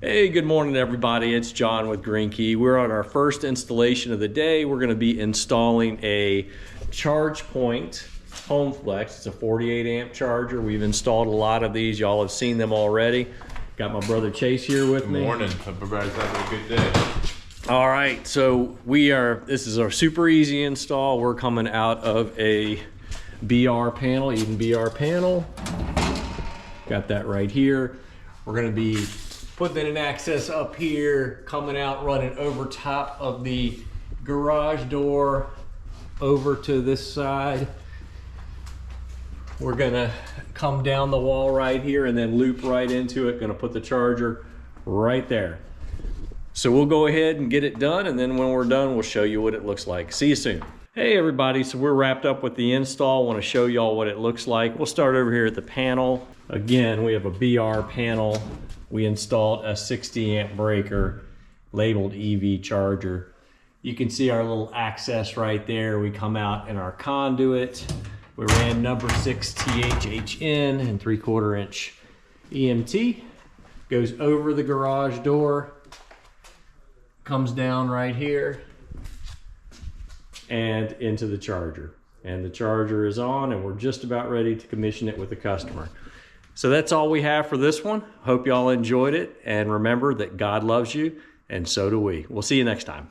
Hey, good morning everybody. It's John with GreenKey. We're on our first installation of the day. We're going to be installing a ChargePoint Home Flex. It's a 48 amp charger. We've installed a lot of these. Y'all have seen them already. Got my brother Chase here with me. Good morning. Hope everybody's having a good day. All right, so this is our super easy install. We're coming out of a BR panel, Eden BR panel. Got that right here. We're going to be putting an access up here, coming out, running over top of the garage door over to this side. We're gonna come down the wall right here and then loop right into it. Gonna put the charger right there. So we'll go ahead and get it done, and then when we're done, we'll show you what it looks like. See you soon. Hey everybody, so we're wrapped up with the install. Want to show y'all what it looks like. We'll start over here at the panel. Again, we have a BR panel. We installed a 60 amp breaker labeled EV charger. You can see our little access right there. We come out in our conduit. We ran number 6 THHN and 3/4 inch EMT. Goes over the garage door, comes down right here and into the charger. And the charger is on, and we're just about ready to commission it with the customer. So that's all we have for this one. Hope y'all enjoyed it, and remember that God loves you, and so do we. We'll see you next time.